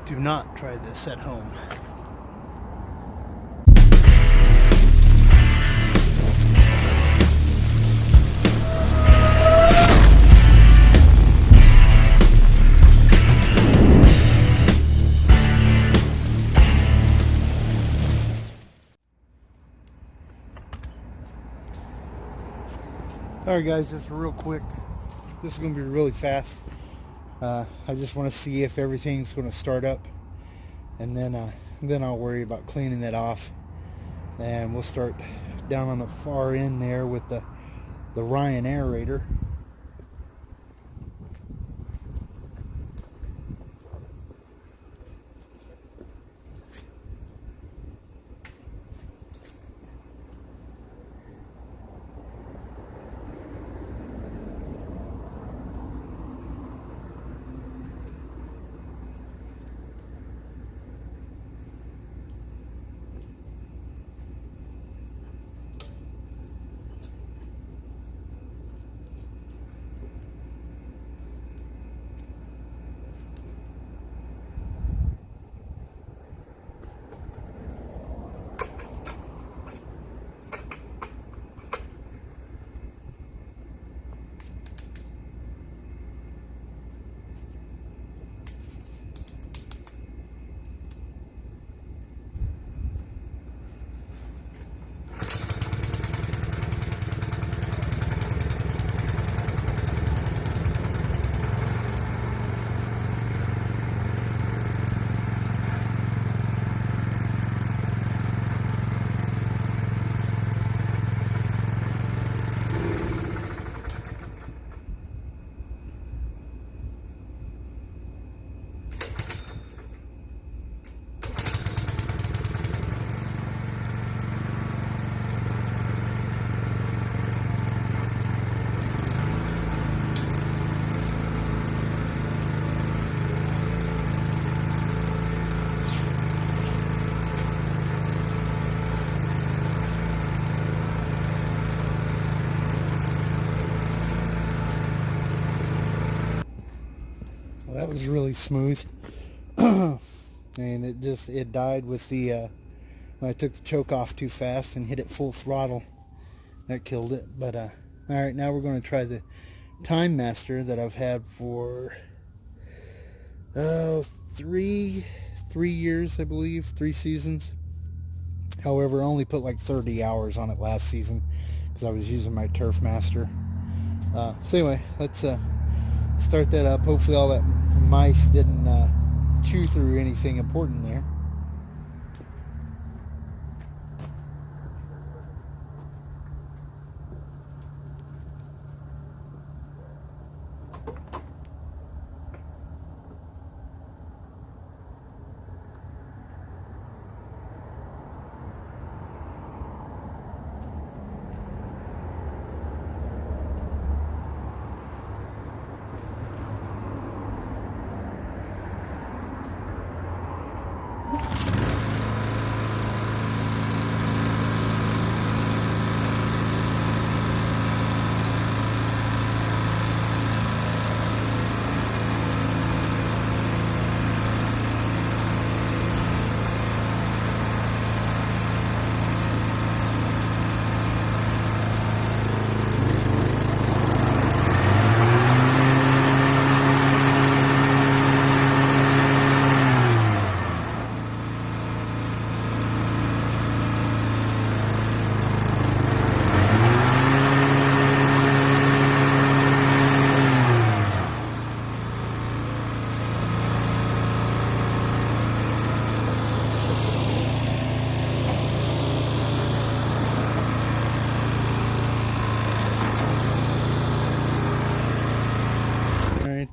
Do not try this at home. Alright guys, just real quick. This is going to be really fast. I just want to see if everything's going to start up, and then I'll worry about cleaning it off. And we'll start down on the far end there with the Ryan Aerator. That was really smooth. And it died with the when I took the choke off too fast and hit it full throttle. That killed it. But all right, now we're going to try the Time Master that I've had for three years, I believe, 3 seasons. However, I only put like 30 hours on it last season because I was using my Turf Master. So anyway, let's start that up. Hopefully all that mice didn't chew through anything important there.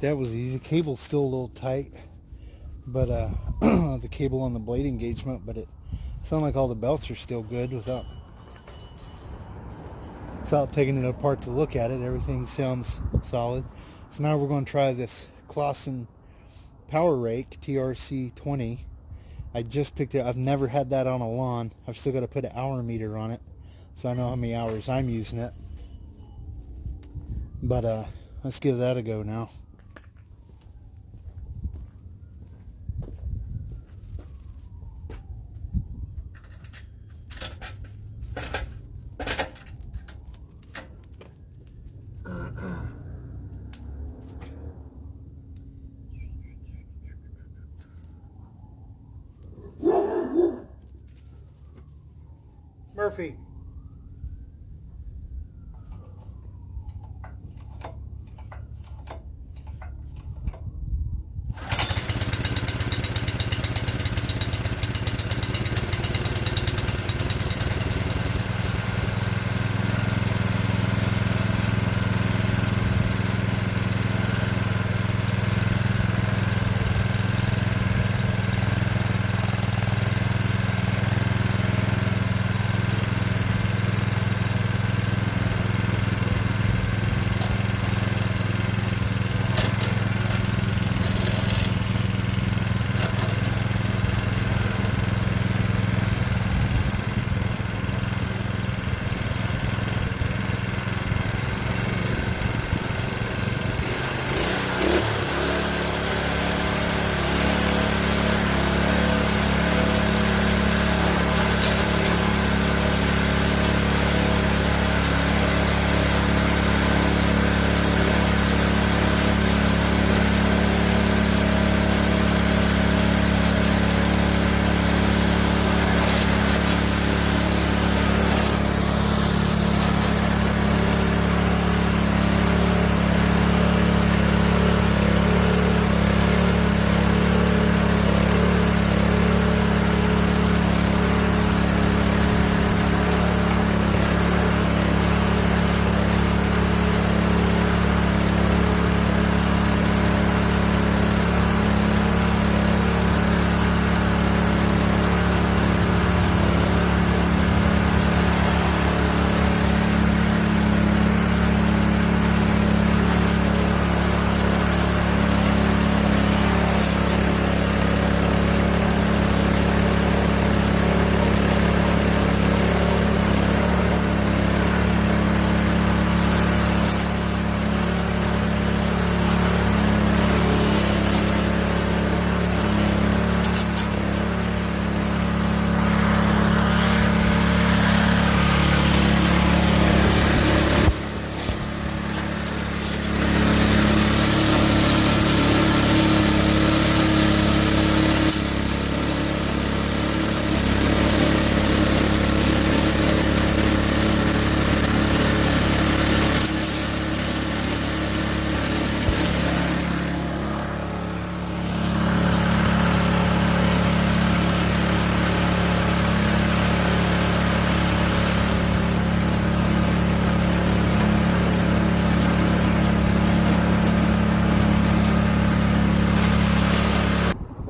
That was easy. Cable's still a little tight, but the cable on the blade engagement, but it sounds like all the belts are still good without taking it apart to look at it. Everything sounds solid. So now we're going to try this Clausen Power Rake TRC 20. I just picked it. I've never had that on a lawn. I've still got to put an hour meter on it so I know how many hours I'm using it. But let's give that a go now. Murphy.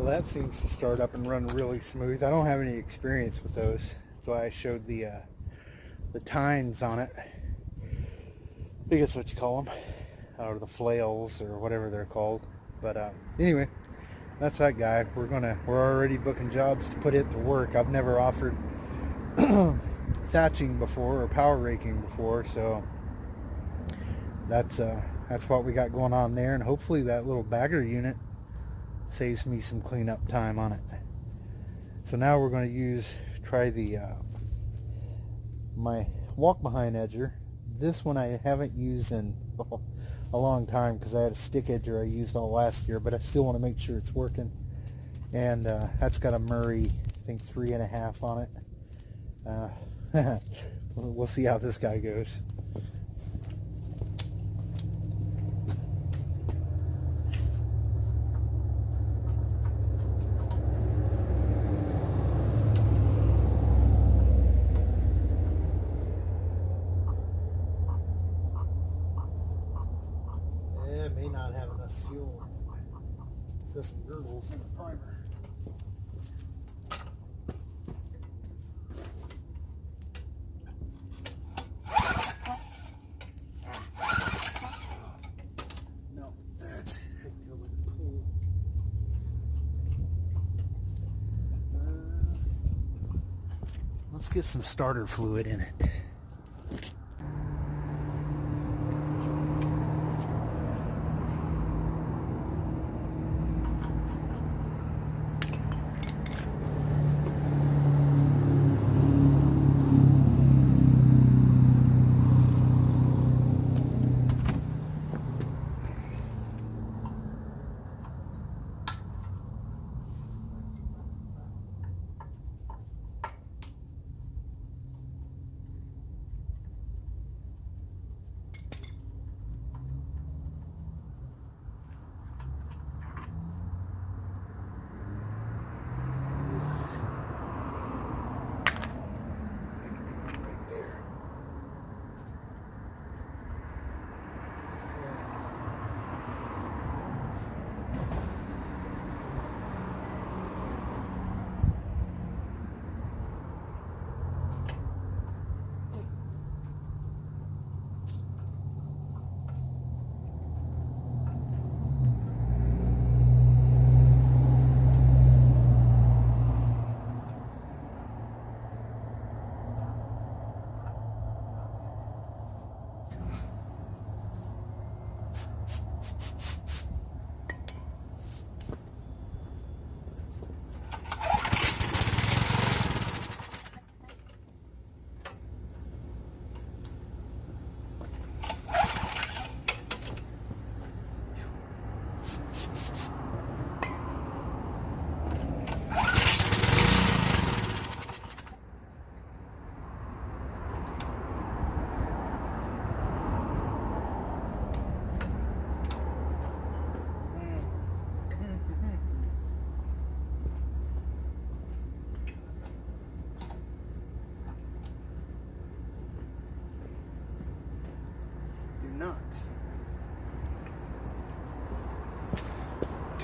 That seems to start up and run really smooth. I don't have any experience with those. That's why I showed the tines on it. I think that's what you call them, or the flails, or whatever they're called. But anyway, that's that guy. We're already booking jobs to put it to work. I've never offered thatching before or power raking before, so that's what we got going on there. And hopefully that little bagger unit saves me some cleanup time on it. So now we're going to try the my walk behind edger. This one I haven't used in a long time because I had a stick edger I used all last year, but I still want to make sure it's working. And that's got a Murray, I think 3.5 on it. We'll see how this guy goes. It may not have enough fuel. There's some gurgles in the primer. No, that's hecked over the pool. Let's get some starter fluid in it.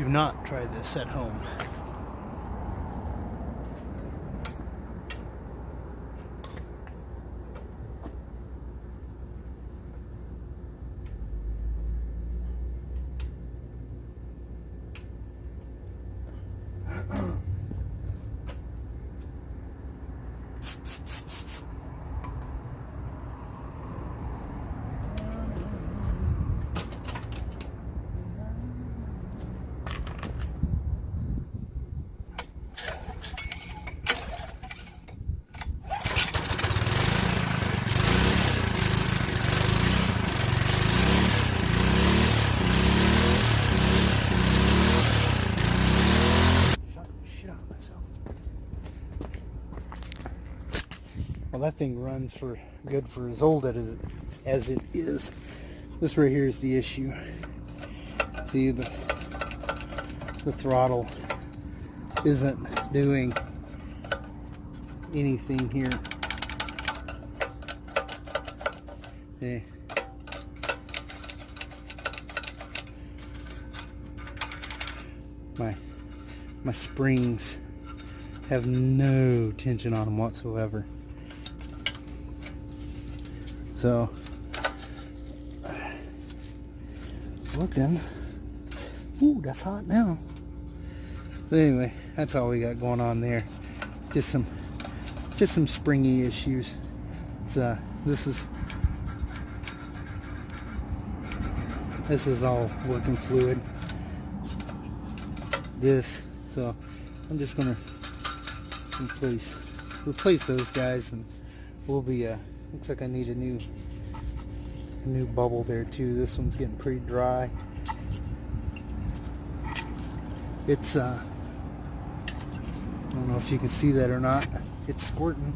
Do not try this at home. Well, that thing runs for good for as old as it is. This right here is the issue. See, the throttle isn't doing anything here. Okay. My springs have no tension on them whatsoever. So, looking, ooh, that's hot now. So anyway, that's all we got going on there. Just some springy issues. It's this is all working fluid. So I'm just gonna replace those guys, and we'll be looks like I need a new bubble there too. This one's getting pretty dry. It's I don't know if you can see that or not. It's squirting.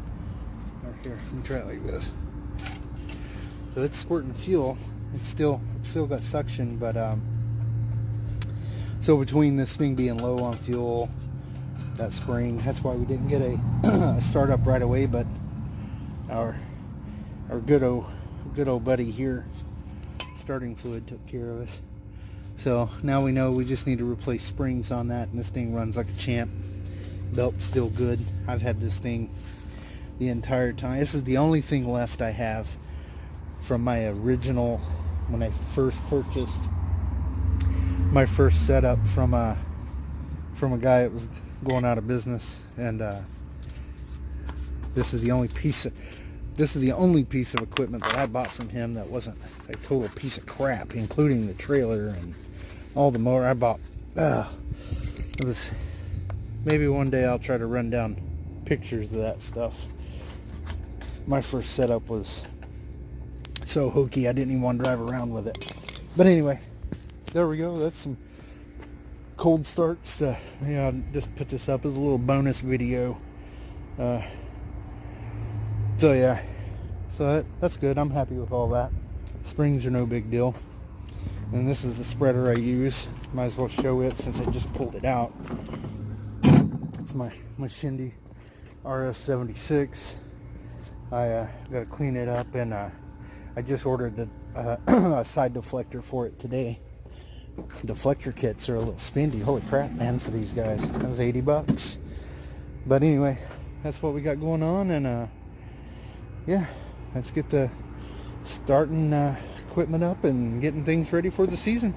Right here, let me try it like this. So it's squirting fuel. It's still got suction, but so between this thing being low on fuel, that spring, that's why we didn't get a startup right away. But our good old buddy here, starting fluid, took care of us. So now we know we just need to replace springs on that, and this thing runs like a champ. Belt's still good. I've had this thing the entire time. This is the only thing left I have from my original, when I first purchased my first setup from a guy that was going out of business, and this is the only piece of equipment that I bought from him that wasn't a total piece of crap, including the trailer and all the motor I bought. It was, maybe one day I'll try to run down pictures of that stuff. My first setup was so hokey I didn't even want to drive around with it. But anyway, there we go. That's some cold starts to, just put this up as a little bonus video. So yeah, so that's good. I'm happy with all that. Springs are no big deal. And this is the spreader I use. Might as well show it since I just pulled it out. It's my Shindy RS76. I gotta clean it up, and I just ordered a side deflector for it today. Deflector kits are a little spendy. Holy crap, man, for these guys. That was $80. But anyway, that's what we got going on, and yeah, let's get the starting equipment up and getting things ready for the season.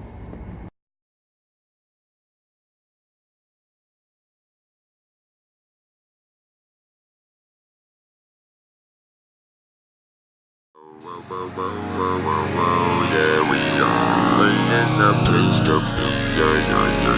Yeah, we are in the place to be. Yeah, yeah, yeah.